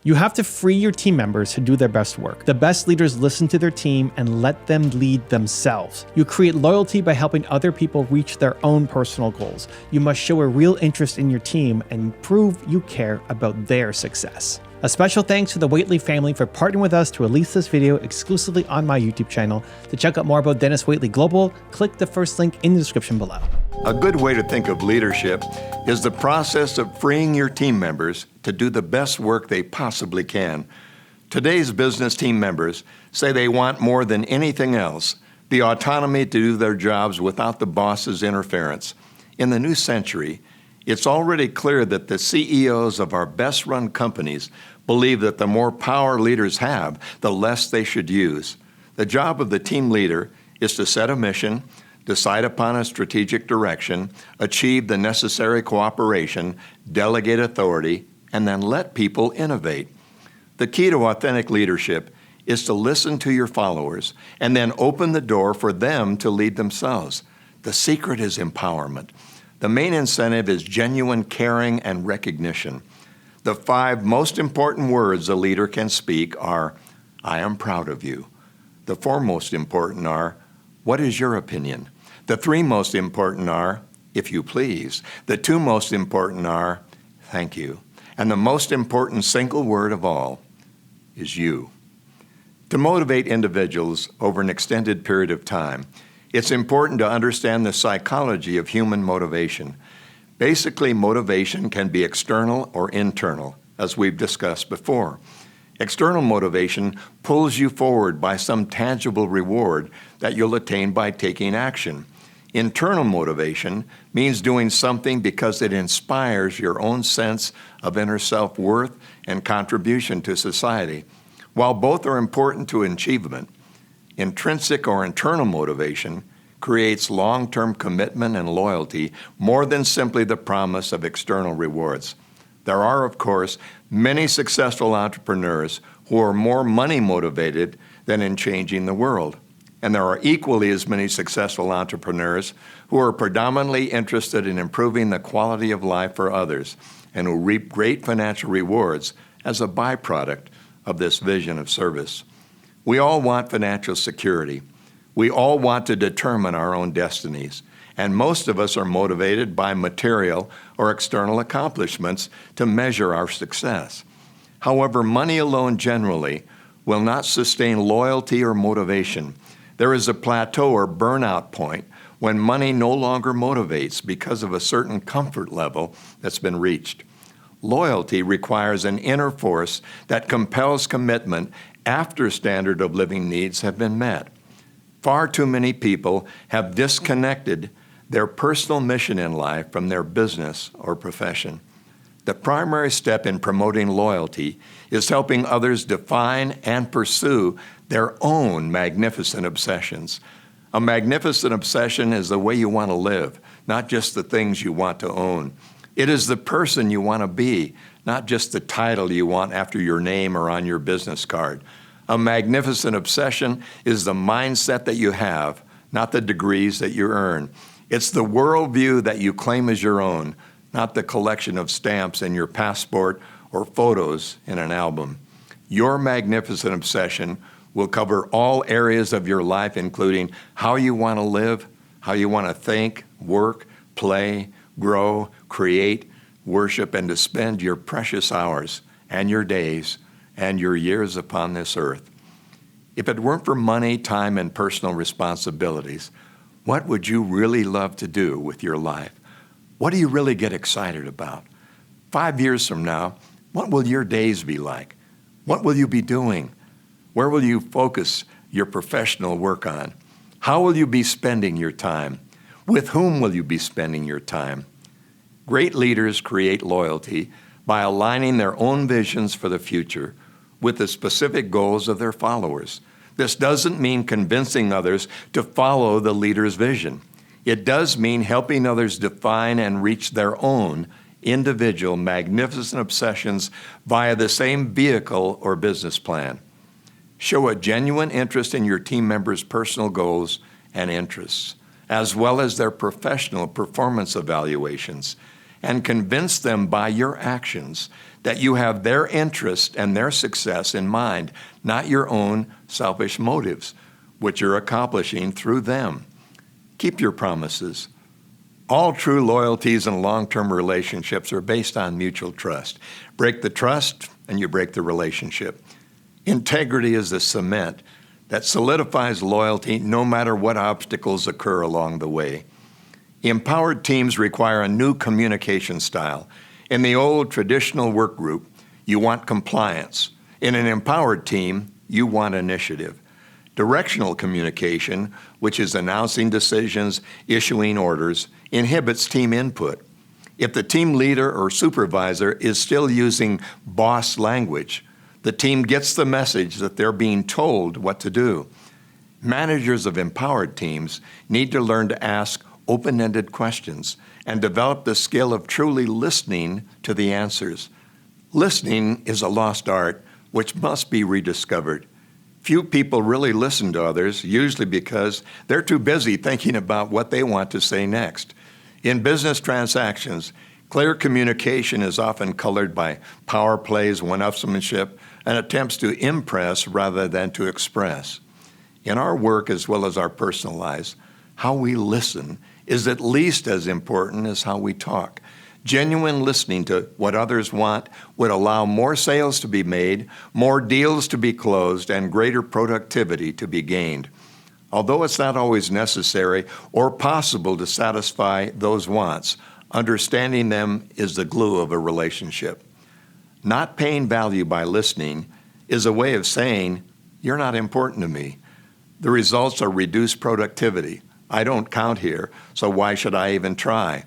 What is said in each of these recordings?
You have to free your team members to do their best work. The best leaders listen to their team and let them lead themselves. You create loyalty by helping other people reach their own personal goals. You must show a real interest in your team and prove you care about their success. A special thanks to the Waitley family for partnering with us to release this video exclusively on my YouTube channel. To check out more about Denis Waitley Global, click the first link in the description below. A good way to think of leadership is the process of freeing your team members to do the best work they possibly can. Today's business team members say they want more than anything else the autonomy to do their jobs without the boss's interference. In the new century, it's already clear that the CEOs of our best-run companies believe that the more power leaders have, the less they should use. The job of the team leader is to set a mission, decide upon a strategic direction, achieve the necessary cooperation, delegate authority, and then let people innovate. The key to authentic leadership is to listen to your followers and then open the door for them to lead themselves. The secret is empowerment. The main incentive is genuine caring and recognition. The 5 most important words a leader can speak are, "I am proud of you." The 4 most important are, "What is your opinion?" The 3 most important are, "If you please." The 2 most important are, "Thank you." And the most important single word of all is you. To motivate individuals over an extended period of time, it's important to understand the psychology of human motivation. Basically, motivation can be external or internal, as we've discussed before. External motivation pulls you forward by some tangible reward that you'll attain by taking action. Internal motivation means doing something because it inspires your own sense of inner self-worth and contribution to society. While both are important to achievement, intrinsic or internal motivation creates long-term commitment and loyalty more than simply the promise of external rewards. There are, of course, many successful entrepreneurs who are more money motivated than in changing the world. And there are equally as many successful entrepreneurs who are predominantly interested in improving the quality of life for others and who reap great financial rewards as a byproduct of this vision of service. We all want financial security. We all want to determine our own destinies, and most of us are motivated by material or external accomplishments to measure our success. However, money alone generally will not sustain loyalty or motivation. There is a plateau or burnout point when money no longer motivates because of a certain comfort level that's been reached. Loyalty requires an inner force that compels commitment after standard of living needs have been met. Far too many people have disconnected their personal mission in life from their business or profession. The primary step in promoting loyalty is helping others define and pursue their own magnificent obsessions. A magnificent obsession is the way you want to live, not just the things you want to own. It is the person you want to be, not just the title you want after your name or on your business card. A magnificent obsession is the mindset that you have, not the degrees that you earn. It's the worldview that you claim as your own, not the collection of stamps in your passport or photos in an album. Your magnificent obsession will cover all areas of your life, including how you want to live, how you want to think, work, play, grow, create, worship, and to spend your precious hours and your days and your years upon this earth. If it weren't for money, time, and personal responsibilities, what would you really love to do with your life? What do you really get excited about? 5 years from now, what will your days be like? What will you be doing? Where will you focus your professional work on? How will you be spending your time? With whom will you be spending your time? Great leaders create loyalty by aligning their own visions for the future with the specific goals of their followers. This doesn't mean convincing others to follow the leader's vision. It does mean helping others define and reach their own individual magnificent obsessions via the same vehicle or business plan. Show a genuine interest in your team members' personal goals and interests, as well as their professional performance evaluations, and convince them by your actions that you have their interest and their success in mind, not your own selfish motives, which you're accomplishing through them. Keep your promises. All true loyalties and long-term relationships are based on mutual trust. Break the trust, and you break the relationship. Integrity is the cement that solidifies loyalty no matter what obstacles occur along the way. Empowered teams require a new communication style. In the old traditional work group, you want compliance. In an empowered team, you want initiative. Directional communication, which is announcing decisions, issuing orders, inhibits team input. If the team leader or supervisor is still using boss language, the team gets the message that they're being told what to do. Managers of empowered teams need to learn to ask open-ended questions and develop the skill of truly listening to the answers. Listening is a lost art which must be rediscovered. Few people really listen to others, usually because they're too busy thinking about what they want to say next. In business transactions, clear communication is often colored by power plays, one-upsmanship, and attempts to impress rather than to express. In our work as well as our personal lives, how we listen is at least as important as how we talk. Genuine listening to what others want would allow more sales to be made, more deals to be closed, and greater productivity to be gained. Although it's not always necessary or possible to satisfy those wants, understanding them is the glue of a relationship. Not paying value by listening is a way of saying, "You're not important to me." The results are reduced productivity. I don't count here, so why should I even try?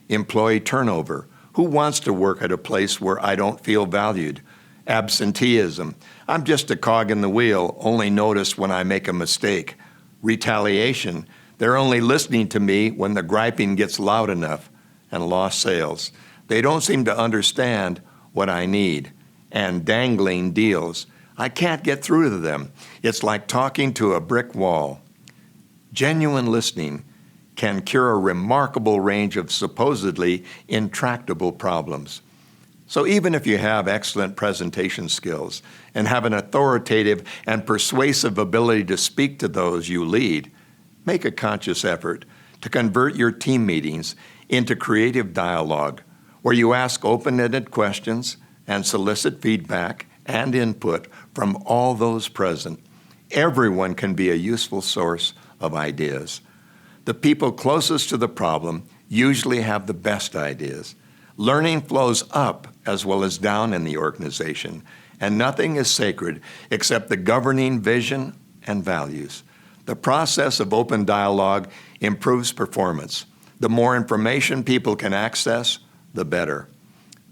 Employee turnover. Who wants to work at a place where I don't feel valued? Absenteeism. I'm just a cog in the wheel, only noticed when I make a mistake. Retaliation. They're only listening to me when the griping gets loud enough. And lost sales. They don't seem to understand what I need. And dangling deals. I can't get through to them. It's like talking to a brick wall. Genuine listening can cure a remarkable range of supposedly intractable problems. So even if you have excellent presentation skills and have an authoritative and persuasive ability to speak to those you lead, make a conscious effort to convert your team meetings into creative dialogue, where you ask open-ended questions and solicit feedback and input from all those present. Everyone can be a useful source of ideas. The people closest to the problem usually have the best ideas. Learning flows up as well as down in the organization, and nothing is sacred except the governing vision and values. The process of open dialogue improves performance. The more information people can access, the better.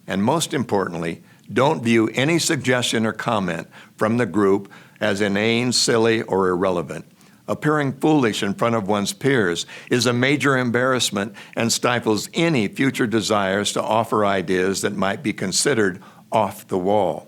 And most importantly, don't view any suggestion or comment from the group as inane, silly, or irrelevant. Appearing foolish in front of one's peers is a major embarrassment and stifles any future desires to offer ideas that might be considered off the wall.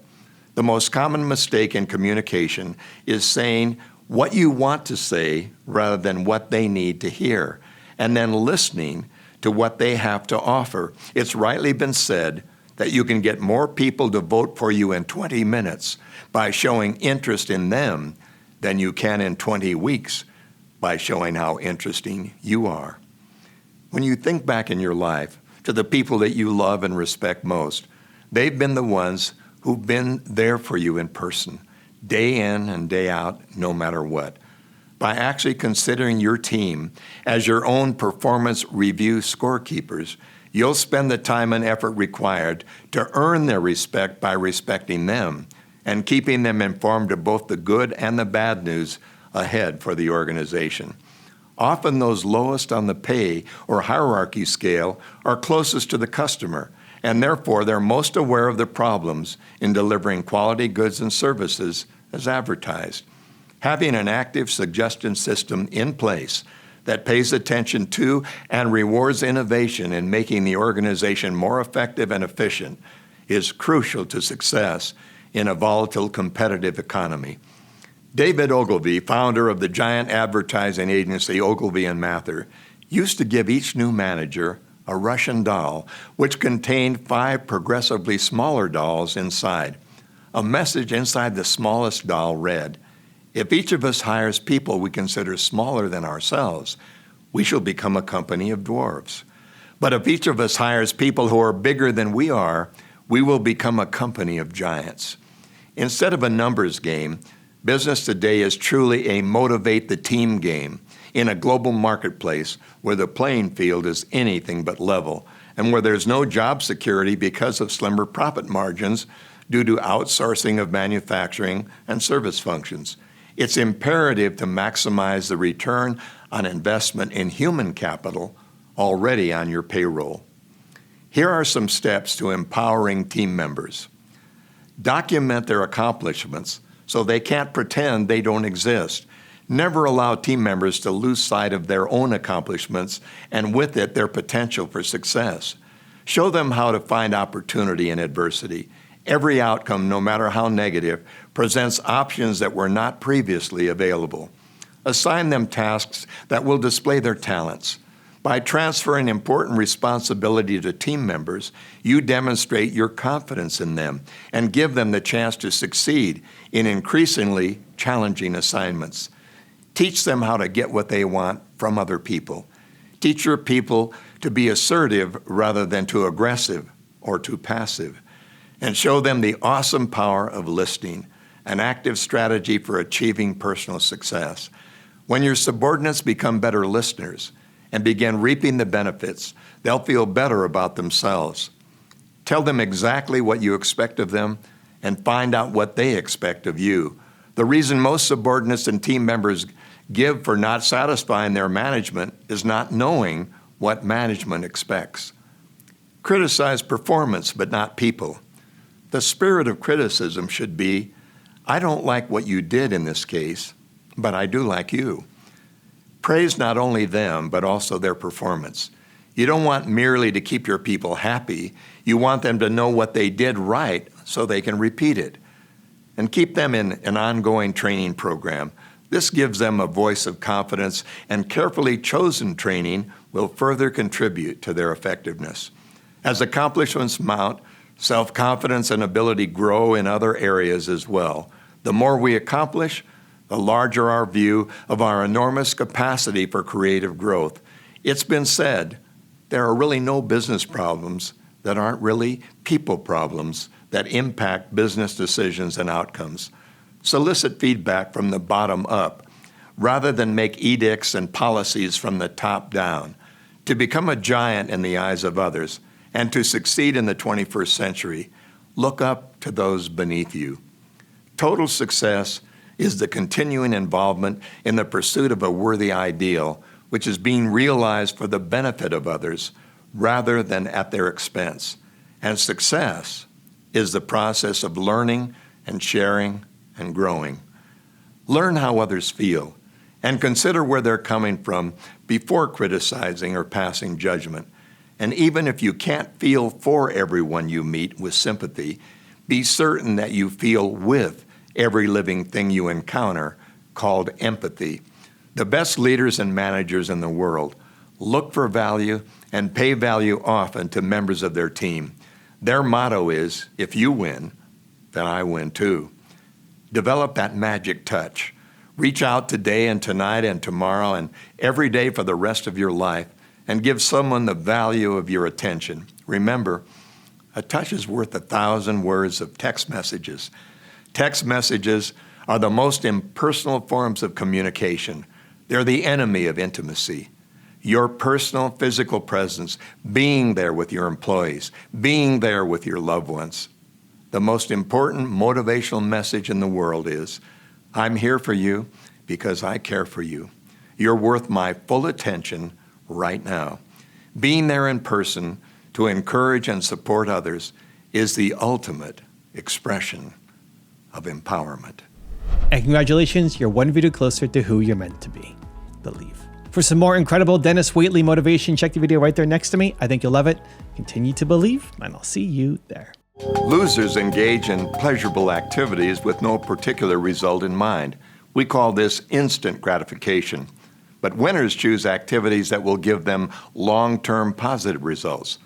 The most common mistake in communication is saying what you want to say rather than what they need to hear, and then listening to what they have to offer. It's rightly been said that you can get more people to vote for you in 20 minutes by showing interest in them than you can in 20 weeks by showing how interesting you are. When you think back in your life to the people that you love and respect most, they've been the ones who've been there for you in person, day in and day out, no matter what. By actually considering your team as your own performance review scorekeepers, you'll spend the time and effort required to earn their respect by respecting them and keeping them informed of both the good and the bad news ahead for the organization. Often those lowest on the pay or hierarchy scale are closest to the customer, and therefore they're most aware of the problems in delivering quality goods and services as advertised. Having an active suggestion system in place that pays attention to and rewards innovation in making the organization more effective and efficient is crucial to success in a volatile competitive economy. David Ogilvy, founder of the giant advertising agency Ogilvy and Mather, used to give each new manager a Russian doll, which contained 5 progressively smaller dolls inside. A message inside the smallest doll read, "If each of us hires people we consider smaller than ourselves, we shall become a company of dwarves. But if each of us hires people who are bigger than we are, we will become a company of giants." Instead of a numbers game, business today is truly a motivate the team game in a global marketplace where the playing field is anything but level and where there's no job security because of slimmer profit margins due to outsourcing of manufacturing and service functions. It's imperative to maximize the return on investment in human capital already on your payroll. Here are some steps to empowering team members. Document their accomplishments so they can't pretend they don't exist. Never allow team members to lose sight of their own accomplishments and with it their potential for success. Show them how to find opportunity in adversity. Every outcome, no matter how negative, presents options that were not previously available. Assign them tasks that will display their talents. By transferring important responsibility to team members, you demonstrate your confidence in them and give them the chance to succeed in increasingly challenging assignments. Teach them how to get what they want from other people. Teach your people to be assertive rather than too aggressive or too passive. And show them the awesome power of listening, an active strategy for achieving personal success. When your subordinates become better listeners and begin reaping the benefits, they'll feel better about themselves. Tell them exactly what you expect of them and find out what they expect of you. The reason most subordinates and team members give for not satisfying their management is not knowing what management expects. Criticize performance, but not people. The spirit of criticism should be, I don't like what you did in this case, but I do like you. Praise not only them, but also their performance. You don't want merely to keep your people happy. You want them to know what they did right so they can repeat it. And keep them in an ongoing training program. This gives them a voice of confidence, and carefully chosen training will further contribute to their effectiveness. As accomplishments mount, self-confidence and ability grow in other areas as well. The more we accomplish, the larger our view of our enormous capacity for creative growth. It's been said, there are really no business problems that aren't really people problems that impact business decisions and outcomes. Solicit feedback from the bottom up, rather than make edicts and policies from the top down. To become a giant in the eyes of others, and to succeed in the 21st century, look up to those beneath you. Total success is the continuing involvement in the pursuit of a worthy ideal, which is being realized for the benefit of others rather than at their expense. And success is the process of learning and sharing and growing. Learn how others feel and consider where they're coming from before criticizing or passing judgment. And even if you can't feel for everyone you meet with sympathy, be certain that you feel with every living thing you encounter, called empathy. The best leaders and managers in the world look for value and pay value often to members of their team. Their motto is, if you win, then I win too. Develop that magic touch. Reach out today and tonight and tomorrow and every day for the rest of your life and give someone the value of your attention. Remember, a touch is worth 1,000 words of text messages. Text messages are the most impersonal forms of communication. They're the enemy of intimacy. Your personal physical presence, being there with your employees, being there with your loved ones. The most important motivational message in the world is, I'm here for you because I care for you. You're worth my full attention right now. Being there in person to encourage and support others is the ultimate expression of empowerment. And congratulations, you're one video closer to who you're meant to be. Believe. For some more incredible Denis Waitley motivation, check the video right there next to me. I think you'll love it. Continue to believe, and I'll see you there. Losers engage in pleasurable activities with no particular result in mind. We call this instant gratification. But winners choose activities that will give them long-term positive results.